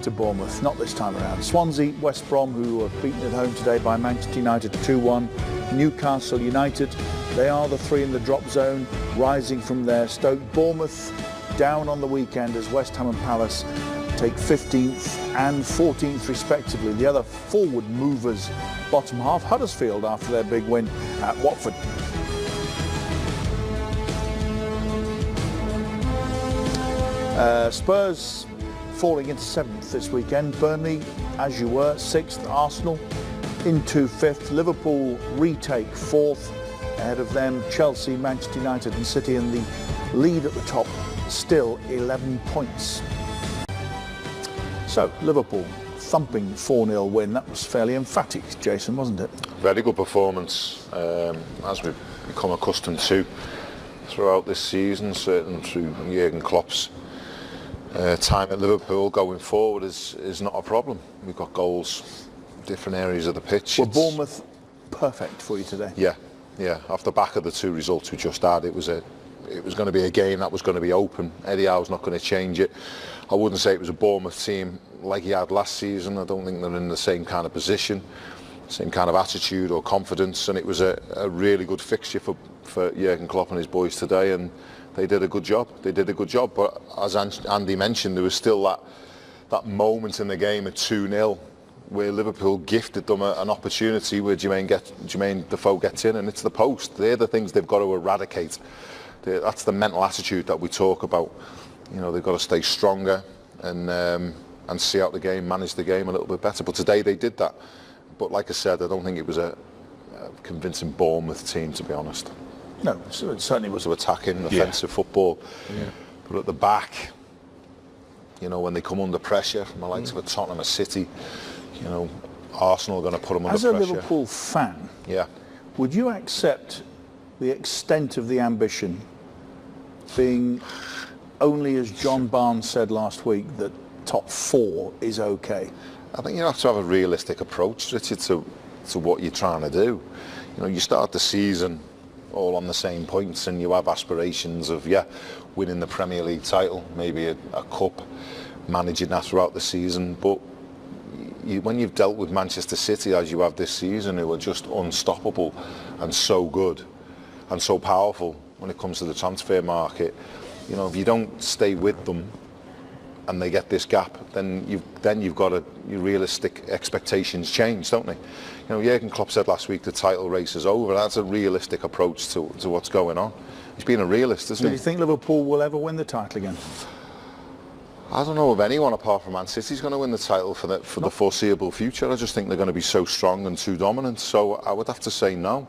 to Bournemouth, not this time around. Swansea, West Brom, who were beaten at home today by Manchester United 2-1. Newcastle United, they are the three in the drop zone, rising from there. Stoke, Bournemouth down on the weekend as West Ham and Palace take 15th and 14th respectively. The other forward movers bottom half, Huddersfield after their big win at Watford. Spurs falling into 7th this weekend. Burnley, as you were, 6th. Arsenal into 5th. Liverpool retake 4th. Ahead of them, Chelsea, Manchester United and City, and the lead at the top still 11 points. So, Liverpool thumping 4-0 win. That was fairly emphatic, Jason, wasn't it? Very good performance, as we've become accustomed to throughout this season, certainly through Jurgen Klopp's time at Liverpool. Going forward is not a problem. We've got goals in different areas of the pitch. Were Bournemouth perfect for you today? Yeah. Off the back of the two results we just had, it was going to be a game that was going to be open. Eddie Howe's not going to change it. I wouldn't say it was a Bournemouth team like he had last season. I don't think they're in the same kind of position, same kind of attitude or confidence, and it was a really good fixture for Jurgen Klopp and his boys today, and they did a good job. But as Andy mentioned, there was still that moment in the game at 2-0 where Liverpool gifted them an opportunity where Jermaine Defoe gets in and it's the post. They're the things they've got to eradicate. That's the mental attitude that we talk about. You know, they've got to stay stronger and see out the game, manage the game a little bit better. But today they did that. But like I said, I don't think it was a convincing Bournemouth team, to be honest. No, so it certainly was. Attacking, offensive football. Yeah. But at the back, you know, when they come under pressure from the likes of a Tottenham, a City, you know, Arsenal are going to put them under pressure. As a Liverpool fan, would you accept the extent of the ambition being only, as John Barnes said last week, that top 4 is okay? I think you have to have a realistic approach, Richard, to what you're trying to do. You know, you start the season all on the same points and you have aspirations of, winning the Premier League title, maybe a cup, managing that throughout the season. But when you've dealt with Manchester City, as you have this season, who are just unstoppable and so good and so powerful when it comes to the transfer market, you know, if you don't stay with them and they get this gap, then you've got your realistic expectations change, don't they? You know, Jurgen Klopp said last week the title race is over. That's a realistic approach to what's going on. He's been a realist, isn't he? Do you think Liverpool will ever win the title again? I don't know of anyone apart from Man City who's going to win the title for the foreseeable future. I just think they're going to be so strong and too dominant. So I would have to say no.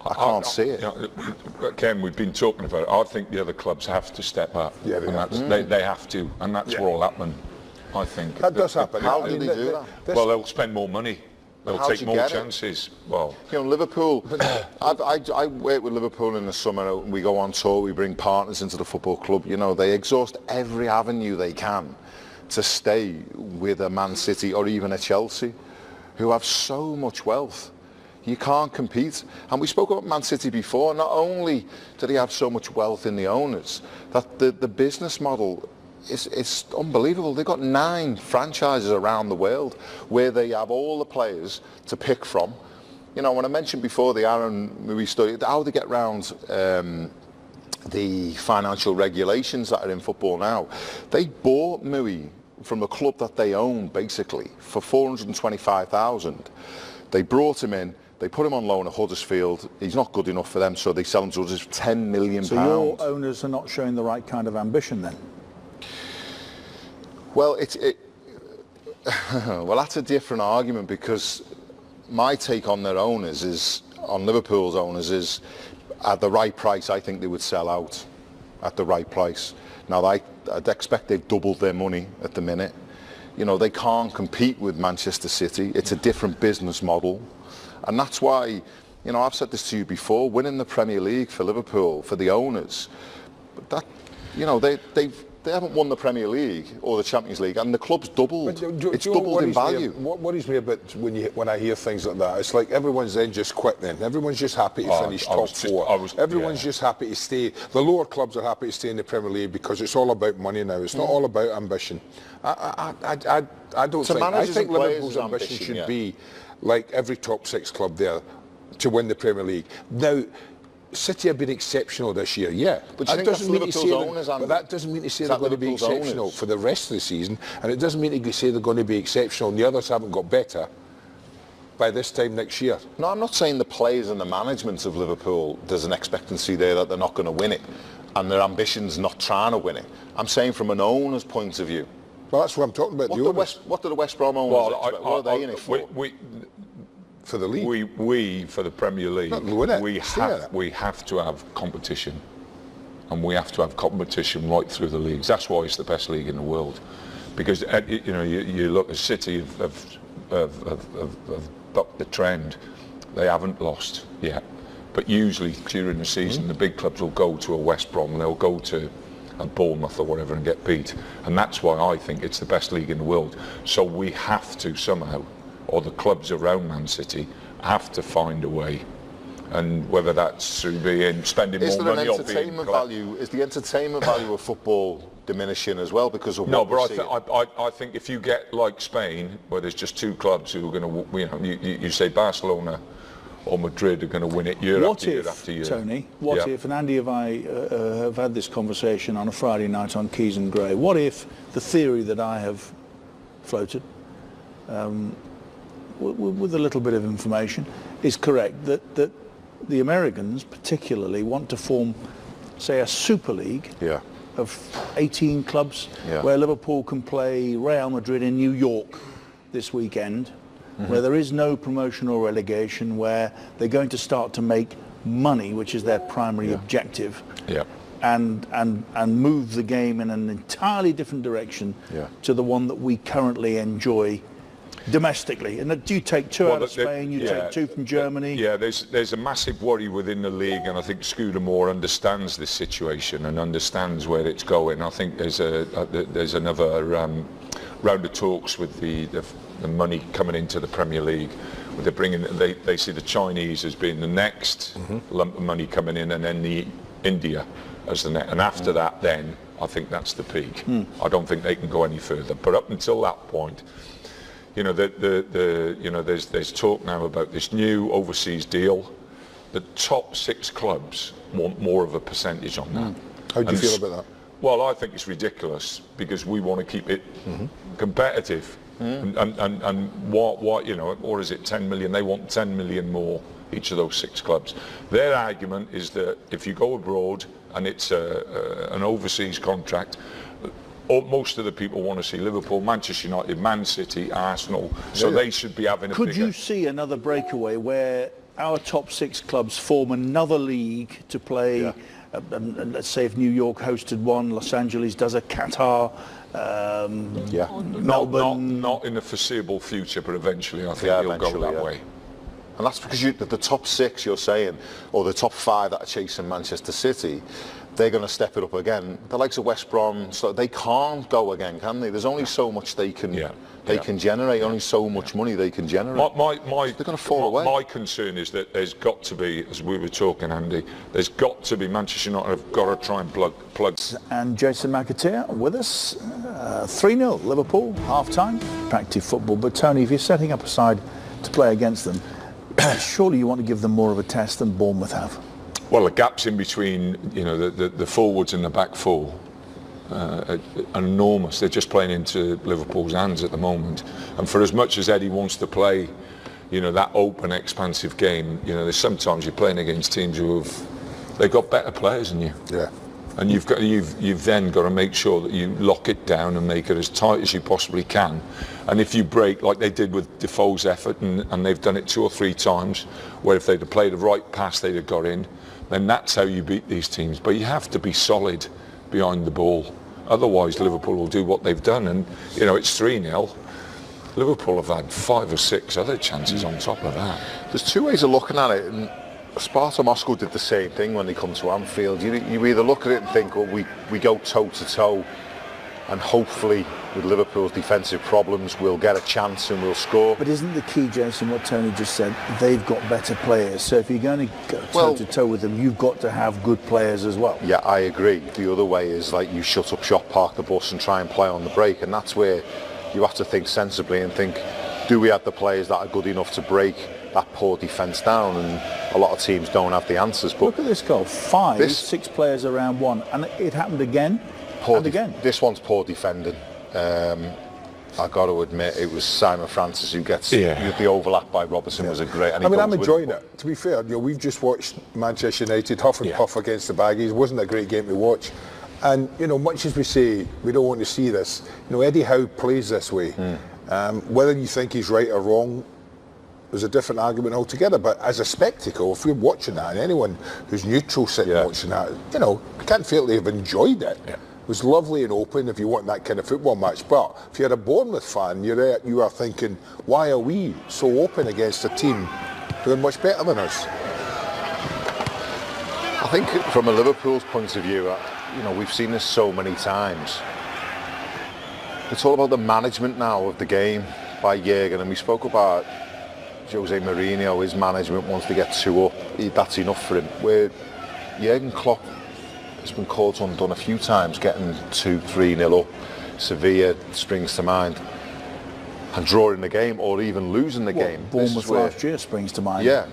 I can't see it. Ken, we've been talking about it. I think the other clubs have to step up. Yeah, they have to, and that's what will happen, I think. That does happen. How do they do that? Well, they'll spend more money. They'll take more chances. Well, you know, Liverpool. I work with Liverpool in the summer. We go on tour. We bring partners into the football club. You know, they exhaust every avenue they can to stay with a Man City or even a Chelsea, who have so much wealth. You can't compete. And we spoke about Man City before. Not only do they have so much wealth in the owners, that the business model it's unbelievable. They've got 9 franchises around the world where they have all the players to pick from. You know, when I mentioned before the Aaron Mui study, how they get round the financial regulations that are in football now. They bought Mui from a club that they own, basically, for $425,000. They brought him in. They put him on loan at Huddersfield. He's not good enough for them, so they sell him to us for £10 million. So your owners are not showing the right kind of ambition then? Well, well, that's a different argument, because my take on their owners is, on Liverpool's owners, is at the right price, I think they would sell out at the right price. Now, I'd expect they've doubled their money at the minute. You know, they can't compete with Manchester City. It's a different business model. And that's why, you know, I've said this to you before, winning the Premier League for Liverpool, for the owners, that, you know, they've They haven't won the Premier League or the Champions League, and the club's doubled. It's Do you know doubled in value. What worries me about when I hear things like that, it's like everyone's then just quit then. Everyone's just happy to finish top four. Everyone's just happy to stay. The lower clubs are happy to stay in the Premier League because it's all about money now. It's not all about ambition. I don't think. I think Liverpool's ambition should be like every top six club there to win the Premier League. Now, City have been exceptional this year, but that doesn't mean to say they're going to be exceptional for the rest of the season, and it doesn't mean to say they're going to be exceptional and the others haven't got better by this time next year. No, I'm not saying the players and the management of Liverpool, there's an expectancy there that they're not going to win it, and their ambition's not trying to win it. I'm saying from an owner's point of view. Well, that's what I'm talking about. What do the West Brom owners expect? What are they in it for? For the league, we for the Premier League, we have to have competition, and we have to have competition right through the leagues. That's why it's the best league in the world, because you look at City have bucked the trend. They haven't lost yet, but usually during the season the big clubs will go to a West Brom, they'll go to a Bournemouth or whatever and get beat, and that's why I think it's the best league in the world. So we have to somehow, or the clubs around Man City have to find a way, and whether that's through spending more money or being is the entertainment value of football diminishing as well because of no, but I think if you get like Spain, where there's just two clubs who are going to, you say Barcelona or Madrid are going to win it year after year. Tony, what if, and Andy I have had this conversation on a Friday night on Keys and Grey, what if the theory that I have floated, with a little bit of information, is correct, that the Americans particularly want to form, say, a super league of 18 clubs where Liverpool can play Real Madrid in New York this weekend, where there is no promotion or relegation, where they're going to start to make money, which is their primary objective, and move the game in an entirely different direction to the one that we currently enjoy domestically. And do you take two out of Spain, you take two from Germany? Yeah, there's a massive worry within the league, and I think Scudamore understands this situation and understands where it's going. I think there's another round of talks with the money coming into the Premier League. They see the Chinese as being the next lump of money coming in, and then the India as the next. And after that, then I think that's the peak. I don't think they can go any further. But up until that point, there's talk now about this new overseas deal. The top 6 clubs want more of a percentage on that. How do you feel about that? Well, I think it's ridiculous because we want to keep it competitive. And what is it, 10 million? They want 10 million more, each of those 6 clubs. Their argument is that if you go abroad and it's an overseas contract, most of the people want to see Liverpool, Manchester United, Man City, Arsenal, so they should be having a Could you see another breakaway where our top 6 clubs form another league to play, let's say if New York hosted one, Los Angeles does a Qatar, Melbourne? Not in the foreseeable future, but eventually I think they'll go that way. And that's because the top 6 you're saying, or the top 5 that are chasing Manchester City, they're going to step it up again. The likes of West Brom, so they can't go again, can they? There's only so much they can can generate, only so much money they can generate. They're going to fall away. My concern is that there's got to be, as we were talking, Andy, there's got to be, Manchester United have got to try and plug. And Jason McAteer with us, 3-0 Liverpool, half-time, practice football. But Tony, if you're setting up a side to play against them, surely you want to give them more of a test than Bournemouth have. Well, the gaps in between, the forwards and the back four are enormous. They're just playing into Liverpool's hands at the moment. And for as much as Eddie wants to play, that open, expansive game, there's sometimes you're playing against teams they've got better players than you. Yeah. And you've then got to make sure that you lock it down and make it as tight as you possibly can. And if you break, like they did with Defoe's effort, and they've done it 2 or 3 times, where if they'd have played the right pass, they'd have got in, then that's how you beat these teams. But you have to be solid behind the ball. Otherwise, Liverpool will do what they've done. And, it's 3-0. Liverpool have had 5 or 6 other chances on top of that. There's 2 ways of looking at it. And Sparta Moscow did the same thing when they come to Anfield. You either look at it and think, well, we go toe-to-toe and hopefully with Liverpool's defensive problems we'll get a chance and we'll score. But isn't the key, Jason, what Tony just said? They've got better players, so if you're going to go toe-to-toe with them, you've got to have good players as well. Yeah, I agree. The other way is like you shut up shop, park the bus and try and play on the break, and that's where you have to think sensibly and think, do we have the players that are good enough to break that poor defence down? And a lot of teams don't have the answers. But look at this goal, 6 players around one, and it happened again and again. This one's poor defending. I got to admit, it was Simon Francis who gets the overlap by Robertson was a great. And I'm enjoying it. To be fair, we've just watched Manchester United huff and puff against the Baggies. It wasn't a great game to watch. And much as we say we don't want to see this, Eddie Howe plays this way. Whether you think he's right or wrong, there's a different argument altogether. But as a spectacle, if we're watching that, and anyone who's neutral sitting watching that, I can't feel they've enjoyed it. It was lovely and open if you want that kind of football match. But if you're a Bournemouth fan, you are thinking, why are we so open against a team doing much better than us? I think from a Liverpool's point of view, we've seen this so many times. It's all about the management now of the game by Jurgen, and we spoke about Jose Mourinho, his management once they get 2 up, that's enough for him. Where Jurgen Klopp has been caught undone a few times, getting 2-3-0 up. Sevilla springs to mind, and drawing the game or even losing the game. Bournemouth last year springs to mind. Yeah.